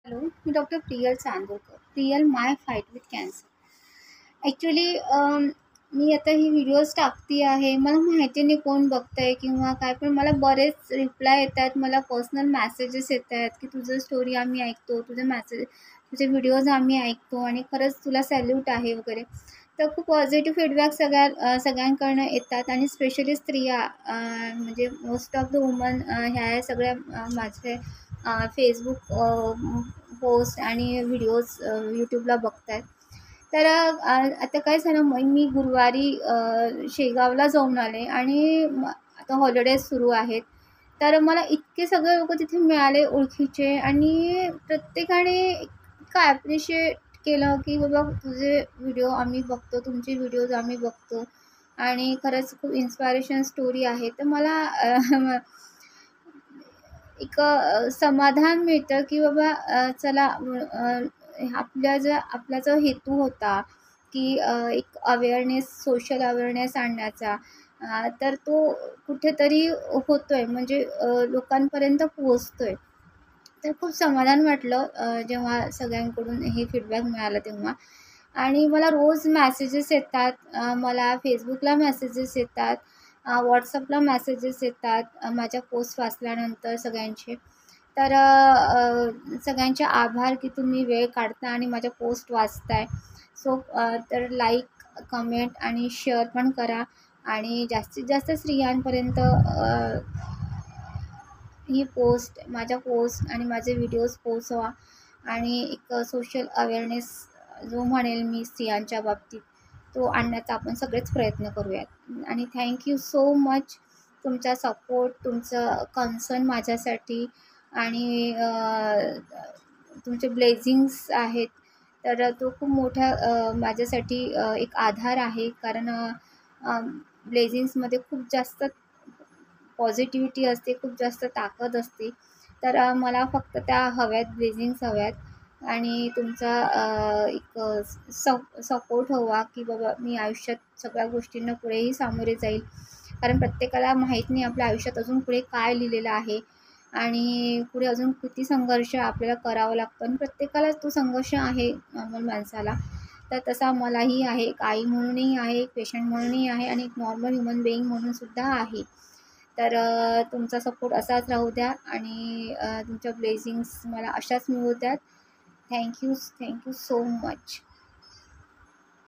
Hello, मी doctor Priyal Chandorkar. Priyal my fight with cancer. Actually मी आता ही व्हिडिओज टाकते आहे. मला माहिती नाही कोण बघतं आहे किंवा काय, पण मला बरेच रिप्लाय येत आहेत. मला पर्सनल मेसेजेस येत आहेत की तुझं स्टोरी आम्ही ऐकतो, तुझे व्हिडिओज आम्ही ऐकतो आणि खरंच तुला सॅल्यूट आहे वगैरे. तर खूप पॉझिटिव्ह फीडबॅक सगळ्यांकडनं येतात आणि स्पेशली स्त्रिया म्हणजे मोस्ट ऑफ द वुमन ह्या सगळ्या माझे फेसबुक पोस्ट आणि व्हिडिओज यूट्यूबला बघत आहेत. तर आता काय झालं, मी गुरुवारी शेगावला जाऊन आले आणि आता हॉलिडेज सुरू आहेत. तर मला इतके सगळे लोकं तिथे मिळाले ओळखीचे आणि प्रत्येकाने इतकं ॲप्रिशिएट केलं की बाबा तुझे व्हिडिओ आम्ही बघतो, तुमचे व्हिडिओज आम्ही बघतो आणि खरंच खूप इन्स्पायरेशन स्टोरी आहे. तर मला एक समाधान मिळतं की बाबा चला आपला जो हेतू होता की एक सोशल अवेअरनेस आणण्याचा, तर तो कुठेतरी होतोय म्हणजे लोकांपर्यंत पोहोचतोय. तर खूप समाधान वाटलं जेव्हा सगळ्यांकडून हे फीडबॅक मिळालं तेव्हा. आणि मला रोज मेसेजेस येतात, मला फेसबुकला मेसेजेस येतात, व्हॉट्सअपला मेसेजेस येतात माझ्या पोस्ट वाचल्यानंतर सगळ्यांचे. तर सगळ्यांचे आभार की तुम्ही वेळ काढता आणि माझ्या पोस्ट वाचताय. सो तर लाईक, कमेंट आणि शेअर पण करा आणि जास्तीत जास्त स्त्रियांपर्यंत माझ्या पोस्ट आणि माझे व्हिडिओज पोहोचवा आणि एक सोशल अवेअरनेस जो म्हणेल मी स्त्रियांच्या बाबतीत, तो आणण्याचा आपण सगळेच प्रयत्न करूयात. आणि थँक्यू सो मच तुमचा सपोर्ट, तुमचं कन्सर्न माझ्यासाठी आणि तुमचे ब्लेझिंग्स आहेत. तर तो खूप मोठा माझ्यासाठी एक आधार आहे, कारण ब्लेझिंग्समध्ये खूप जास्त पॉझिटिव्हिटी असते, खूप जास्त ताकद असते. तर मला फक्त त्या हव्यात, ब्लेझिंग्स हव्यात आणि तुमचा एक सपोर्ट हवा की बाबा मी आयुष्यात सगळ्या गोष्टींना पुढेही सामोरे जाईल. कारण प्रत्येकाला माहीत नाही आपल्या आयुष्यात अजून पुढे काय लिहिलेलं आहे आणि पुढे अजून किती संघर्ष आपल्याला करावं लागतं आणि प्रत्येकालाच तो संघर्ष आहे नॉर्मल माणसाला. तर तसा मलाही आहे, एक आई म्हणूनही आहे, एक पेशंट म्हणूनही आहे आणि एक नॉर्मल ह्युमन बिईंग म्हणूनसुद्धा आहे. तर तुमचा सपोर्ट असाच राहू द्या आणि तुमच्या ब्लेसिंग्स मला अशाच मिळू द्यात. Thank you so much.